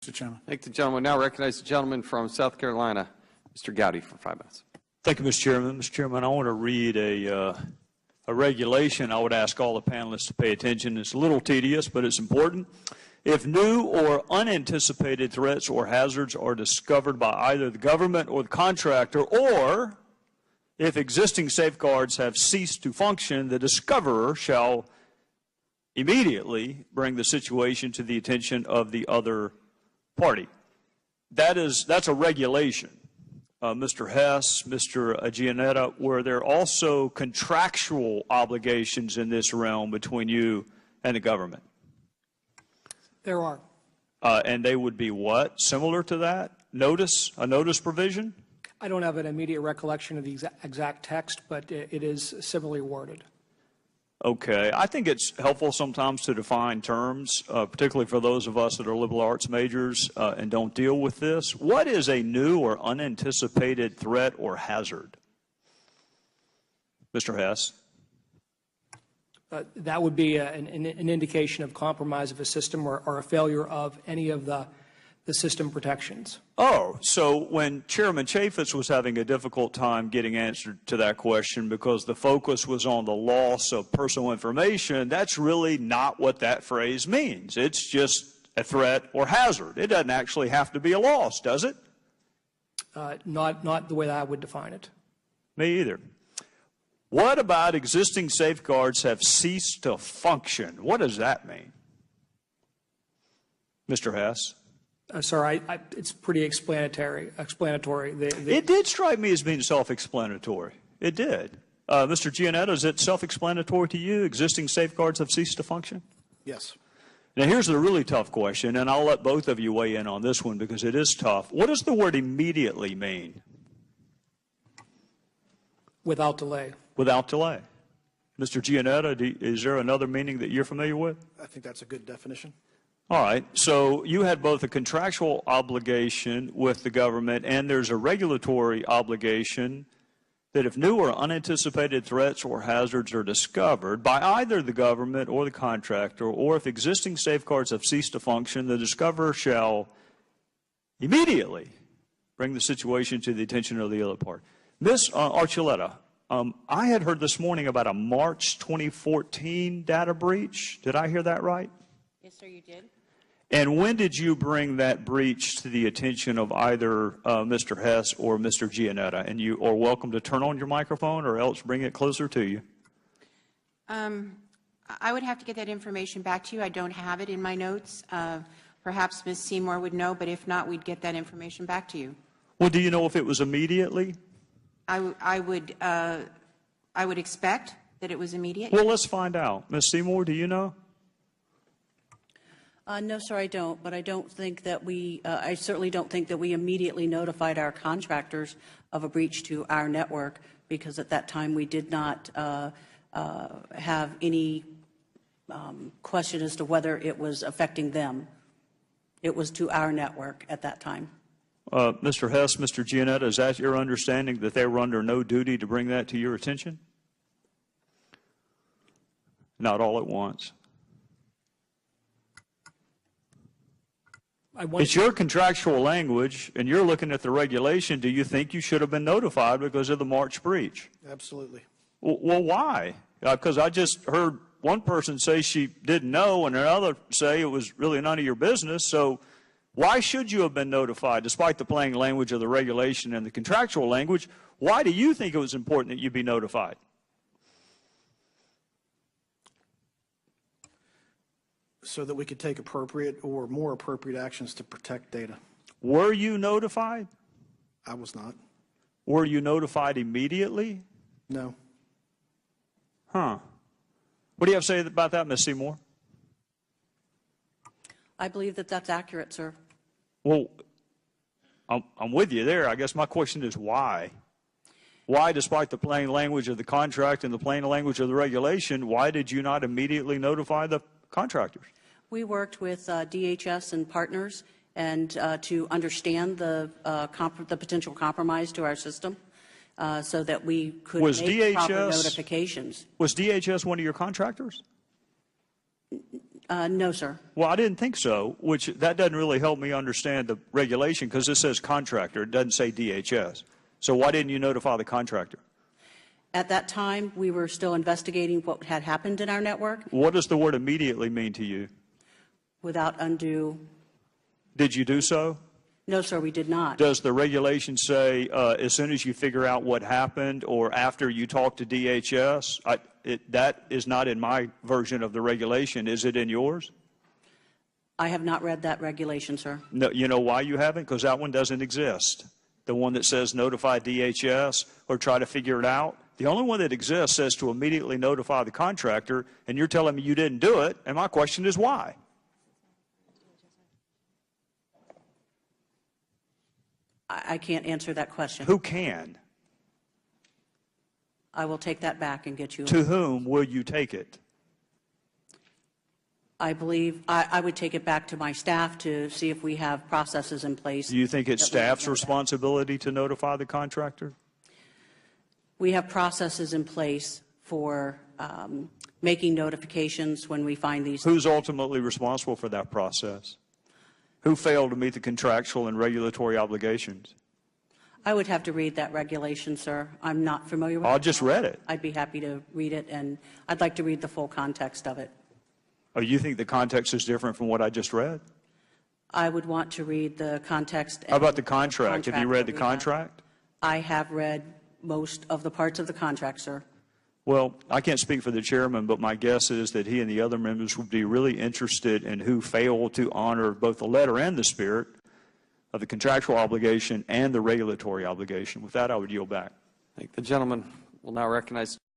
Mr. Chairman. Thank the gentleman. Now recognize the gentleman from South Carolina, Mr. Gowdy, for 5 minutes. Thank you, Mr. Chairman. Mr. Chairman, I want to read a regulation. I would ask all the panelists to pay attention. It's a little tedious, but it's important. If new or unanticipated threats or hazards are discovered by either the government or the contractor, or if existing safeguards have ceased to function, the discoverer shall immediately bring the situation to the attention of the other party. That's a regulation. Mr. Hess, Mr. Giannetta, were there also contractual obligations in this realm between you and the government? There are. And they would be what? Similar to that? A notice provision? I don't have an immediate recollection of the exact text, but it is similarly worded. Okay. I think it's helpful sometimes to define terms, particularly for those of us that are liberal arts majors and don't deal with this. What is a new or unanticipated threat or hazard? Mr. Hess? That would be an indication of compromise of a system or a failure of any of the system protections. Oh, so when Chairman Chaffetz was having a difficult time getting answer to that question because the focus was on the loss of personal information, that's really not what that phrase means. It's just a threat or hazard. It doesn't actually have to be a loss, does it? Not the way that I would define it. Me either. What about existing safeguards have ceased to function? What does that mean? Mr. Hess? Sorry, it's pretty explanatory. It did strike me as being self-explanatory. It did. Mr. Giannetta, is it self-explanatory to you? Existing safeguards have ceased to function? Yes. Now, here's the really tough question, and I'll let both of you weigh in on this one because it is tough. What does the word immediately mean? Without delay. Without delay. Mr. Giannetta, is there another meaning that you're familiar with? I think that's a good definition. All right. So you had both a contractual obligation with the government and there's a regulatory obligation that if new or unanticipated threats or hazards are discovered by either the government or the contractor, or if existing safeguards have ceased to function, the discoverer shall immediately bring the situation to the attention of the other party. Ms. Archuleta, I had heard this morning about a March 2014 data breach. Did I hear that right? Yes, sir, you did. And when did you bring that breach to the attention of either Mr. Hess or Mr. Giannetta? And you are welcome to turn on your microphone or else bring it closer to you. I would have to get that information back to you. I don't have it in my notes. Perhaps Ms. Seymour would know, but if not, we'd get that information back to you. Well, do you know if it was immediately? I would expect that it was immediate. Well, let's find out. Ms. Seymour, do you know? No, sir, I don't. But I don't think that I certainly don't think that we immediately notified our contractors of a breach to our network because at that time we did not have any question as to whether it was affecting them. It was to our network at that time. Mr. Hess, Mr. Giannetta, is that your understanding that they were under no duty to bring that to your attention? Not all at once. It's your contractual language, and you're looking at the regulation. Do you think you should have been notified because of the March breach? Absolutely. Well, why? Because I just heard one person say she didn't know and another say it was really none of your business. So why should you have been notified, despite the plain language of the regulation and the contractual language? Why do you think it was important that you be notified? So that we could take appropriate or more appropriate actions to protect data. Were you notified? I was not. Were you notified immediately? No. Huh. What do you have to say about that, Ms. Seymour? I believe that that's accurate, sir. Well, I'm with you there. I guess my question is why? Why, despite the plain language of the contract and the plain language of the regulation, why did you not immediately notify the contractors? We worked with DHS and partners and to understand the potential compromise to our system so that we could make proper notifications. Was DHS one of your contractors? No, sir. Well, I didn't think so, which that doesn't really help me understand the regulation because it says contractor. It doesn't say DHS. So why didn't you notify the contractor? At that time, we were still investigating what had happened in our network What does the word immediately mean to you? without undue. Did you do so? No, sir, we did not. Does the regulation say as soon as you figure out what happened or after you talk to DHS? That is not in my version of the regulation. Is it in yours? I have not read that regulation, sir. No, you know why you haven't? Because that one doesn't exist. The one that says notify DHS or try to figure it out. The only one that exists says to immediately notify the contractor, and you're telling me you didn't do it, and my question is why? I can't answer that question. Who can? I will take that back and get you. To whom will you take it? I believe I would take it back to my staff to see if we have processes in place. Do you think it's that we staff's can get that. responsibility to notify the contractor? We have processes in place for making notifications when we find these. Who's ultimately responsible for that process? Who failed to meet the contractual and regulatory obligations? I would have to read that regulation, sir. I'm not familiar with it. I just read it. I'd be happy to read it, and I'd like to read the full context of it. Oh, you think the context is different from what I just read? I would want to read the context. How about the contract? Have you read the that we have. contract? I have read most of the parts of the contract, sir. Well, I can't speak for the chairman, but my guess is that he and the other members would be really interested in who failed to honor both the letter and the spirit of the contractual obligation and the regulatory obligation. With that, I would yield back. The gentleman will now recognize